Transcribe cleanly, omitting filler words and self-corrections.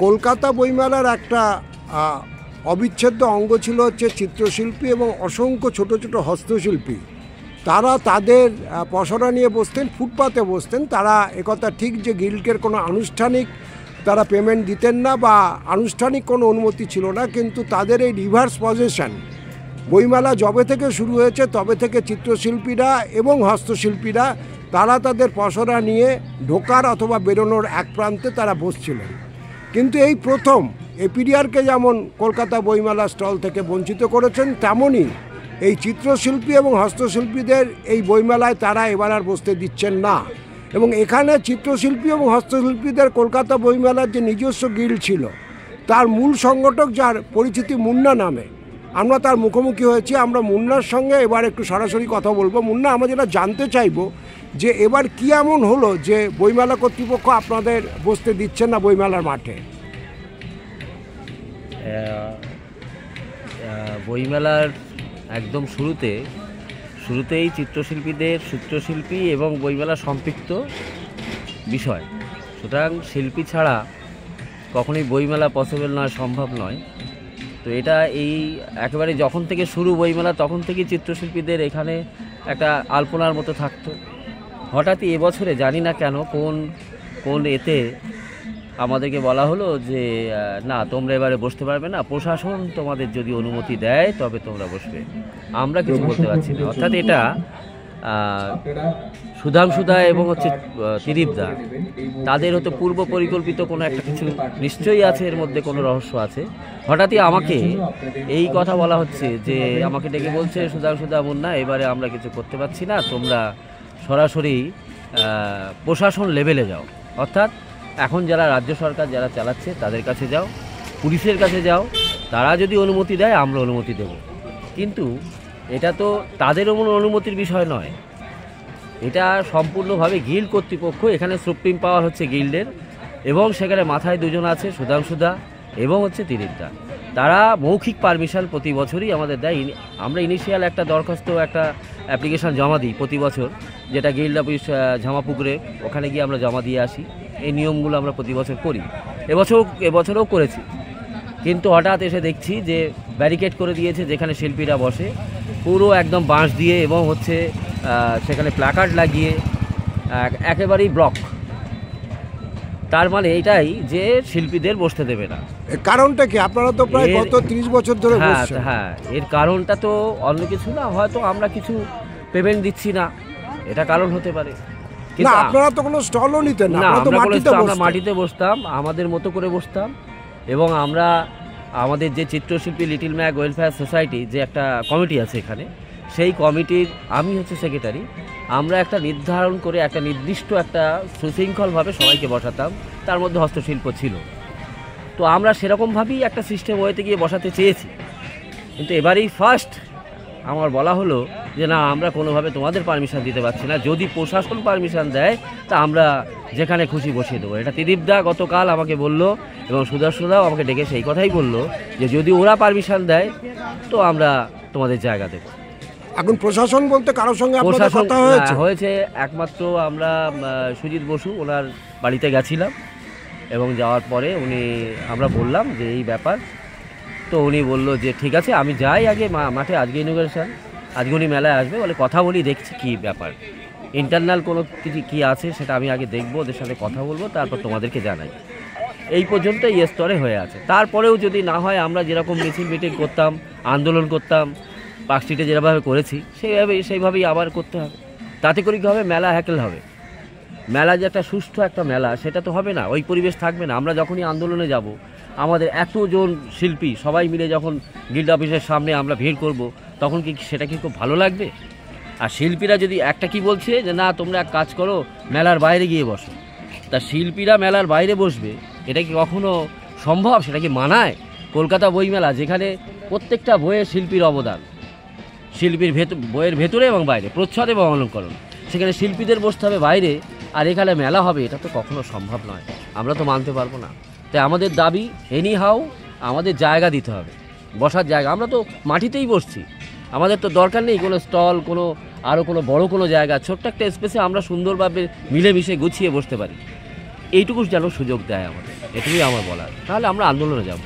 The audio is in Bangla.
কলকাতা বইমেলার একটা অবিচ্ছেদ্য অঙ্গ ছিল হচ্ছে চিত্রশিল্পী এবং অসংখ্য ছোট ছোট হস্তশিল্পী। তারা তাদের পসরা নিয়ে বসতেন, ফুটপাতে বসতেন। তারা একথা ঠিক যে গিল্ডের কোনো আনুষ্ঠানিক তারা পেমেন্ট দিতেন না বা আনুষ্ঠানিক কোনো অনুমতি ছিল না, কিন্তু তাদের এই রিভার্স পজেশন বইমেলা যবে থেকে শুরু হয়েছে তবে থেকে চিত্রশিল্পীরা এবং হস্তশিল্পীরা তারা তাদের পসরা নিয়ে ঢোকার অথবা বেরোনোর এক প্রান্তে তারা বসছিলেন। কিন্তু এই প্রথম এপিডিআরকে যেমন কলকাতা বইমেলা স্টল থেকে বঞ্চিত করেছেন, তেমনই এই চিত্রশিল্পী এবং হস্তশিল্পীদের এই বইমেলায় তারা এবার আর বসতে দিচ্ছেন না। এবং এখানে চিত্রশিল্পী এবং হস্তশিল্পীদের কলকাতা বইমেলার যে নিজস্ব গিল্ড ছিল, তার মূল সংগঠক যার পরিচিতি মুন্না নামে, আমরা তার মুখোমুখি হয়েছি। আমরা মুন্নার সঙ্গে এবার একটু সরাসরি কথা বলবো। মুন্না, আমরা যেটা জানতে চাইবো যে এবার কী এমন হলো যে বইমেলা কর্তৃপক্ষ আপনাদের বসতে দিচ্ছেন না বইমেলার মাঠে? বইমেলার একদম শুরুতেই চিত্রশিল্পী এবং বইমেলা সম্পৃক্ত বিষয়, সুতরাং শিল্পী ছাড়া কখনোই বইমেলা পসিবল নয়, সম্ভব নয়। তো এটা এই একেবারে যখন থেকে শুরু বইমেলা তখন থেকেই চিত্রশিল্পীদের এখানে একটা আলপনার মতো থাকতো। হঠাৎই এবছরে জানি না কেন কোন এতে আমাদেরকে বলা হলো যে না, তোমরা এবারে বসতে পারবে না, প্রশাসন তোমাদের যদি অনুমতি দেয় তবে তোমরা বসবে। আমরা কিছু বলতে পারছি না। অর্থাৎ এটা সুধাংশুদা এবং হচ্ছে ত্রিদীপদা, তাদের হয়তো পূর্ব পরিকল্পিত কোনো একটা কিছু নিশ্চয়ই আছে, এর মধ্যে কোনো রহস্য আছে। হঠাৎই আমাকে এই কথা বলা হচ্ছে যে আমাকে ডেকে বলছে, সুধাংশুদা, মুন্না, এবারে আমরা কিছু করতে পারছি না, তোমরা সরাসরি প্রশাসন লেভেলে যাও। অর্থাৎ এখন যারা রাজ্য সরকার যারা চালাচ্ছে তাদের কাছে যাও, পুলিশের কাছে যাও, তারা যদি অনুমতি দেয় আমরা অনুমতি দেব। কিন্তু এটা তো তাদের অনুমতির বিষয় নয়, এটা সম্পূর্ণভাবে গিল্ড কর্তৃপক্ষ। এখানে সুপ্রিম পাওয়ার হচ্ছে গিল্ডের, এবং সেখানে মাথায় দুজন আছে, সুধাংশুদা এবং হচ্ছে ত্রিদীপদা। তারা মৌখিক পারমিশন প্রতি বছরই আমাদের দেয়। আমরা ইনিশিয়াল একটা দরখাস্ত, একটা অ্যাপ্লিকেশান জমা দিই প্রতি বছর, যেটা গিল্ড অফিস ঝামাপুকুরে, ওখানে গিয়ে আমরা জমা দিয়ে আসি। এই নিয়মগুলো আমরা প্রতি বছর করি, এবছরও করেছি। কিন্তু হঠাৎ এসে দেখছি যে ব্যারিকেড করে দিয়েছে যেখানে শিল্পীরা বসে, পুরো একদম বাঁশ দিয়ে এবং হচ্ছে সেখানে প্ল্যাকার্ড লাগিয়ে একেবারেই ব্লক। তার মানে এইটাই যে শিল্পীদের বসতে দেবে না। কারণটা কি? আপনারা তো প্রায় গত 30 বছর ধরে বসছেন। হ্যাঁ, এর কারণটা তো অন্য কিছু না, হয়তো আমরা কিছু পেমেন্ট দিচ্ছি না, এটা কারণ হতে পারে। কিন্তু আপনারা তো কোনো স্টলও নিতেন না, আমরা মাটিতে বসতাম, আমাদের মতো করে বসতাম। এবং আমরা আমাদের যে চিত্রশিল্পী লিটল ম্যাগ ওয়েলফেয়ার সোসাইটি যে একটা কমিটি আছে এখানে, সেই কমিটির আমি হচ্ছে সেক্রেটারি। আমরা একটা নির্ধারণ করে একটা নির্দিষ্ট একটা সুশৃঙ্খলভাবে সবাইকে বসাতাম, তার মধ্যে হস্তশিল্প ছিল। তো আমরা সেরকমভাবেই একটা সিস্টেম ওয়েতে গিয়ে বসাতে চেয়েছি। কিন্তু এবারেই ফার্স্ট আমার বলা হলো যে না, আমরা কোনোভাবে তোমাদের পারমিশন দিতে পারছি না, যদি প্রশাসন পারমিশন দেয় তা আমরা যেখানে খুশি বসিয়ে দেবো। এটা ত্রিদীপদা গতকাল আমাকে বলল, এবং সুধাংশুদাও আমাকে ডেকে সেই কথাই বললো যে যদি ওরা পারমিশন দেয় তো আমরা তোমাদের জায়গা দেবো। এখন প্রশাসন বলতে কারোর সঙ্গে আপনাদের কথা হয়েছে? একমাত্র আমরা সুজিত বসু ওনার বাড়িতে গেছিলাম, এবং যাওয়ার পরে আমরা বললাম যে এই ব্যাপার। তো উনি বললো যে ঠিক আছে, আমি যাই আগে মাঠে, আজকে ইনোগ্রেশন, আজকে উনি মেলায় আসবে, বলে কথা বলি, দেখছি কী ব্যাপার, ইন্টারনাল কোনো কিছু কী আছে সেটা আমি আগে দেখবো, ওদের সাথে কথা বলবো, তারপর তোমাদেরকে জানাই। এই পর্যন্ত এই স্তরে হয়ে আছে। তারপরেও যদি না হয়, আমরা যেরকম মিটিং করতাম, আন্দোলন করতাম, পার্ক স্ট্রিটে যেভাবে করেছি সেইভাবেই আবার করতে হবে। তাতে করে কী হবে? মেলা হ্যাকেল হবে। মেলা যে একটা সুষ্ঠু একটা মেলা, সেটা তো হবে না, ওই পরিবেশ থাকবে না। আমরা যখনই আন্দোলনে যাব, আমাদের এতজন শিল্পী সবাই মিলে যখন গিল্ড অফিসের সামনে আমরা ভিড় করব, তখন কি সেটা কি খুব ভালো লাগবে? আর শিল্পীরা যদি একটা কি বলছে যে না, তোমরা এক কাজ করো, মেলার বাইরে গিয়ে বসো, তা শিল্পীরা মেলার বাইরে বসবে, এটা কি কখনো সম্ভব? সেটা কি মানায়? কলকাতা বইমেলা, যেখানে প্রত্যেকটা বইয়ের শিল্পীর অবদান, শিল্পীর বইয়ের ভেতরে এবং বাইরে, প্রচ্ছদ এবং অলঙ্করণ, সেখানে শিল্পীদের বসতে হবে বাইরে, আর এখানে মেলা হবে, এটা তো কখনো সম্ভব নয়। আমরা তো মানতে পারবো না। তাই আমাদের দাবি, এনিহাউ আমাদের জায়গা দিতে হবে, বসার জায়গা। আমরা তো মাটিতেই বসছি, আমাদের তো দরকার নেই কোনো স্টল, আরও কোনো বড় কোনো জায়গা। ছোট্ট একটা স্পেসে আমরা সুন্দরভাবে মিলেমিশে গুছিয়ে বসতে পারি। এইটুকু যেন সুযোগ দেয় আমাদের, এটুকুই আমার বলার, তাহলে আমরা আন্দোলনে যাব।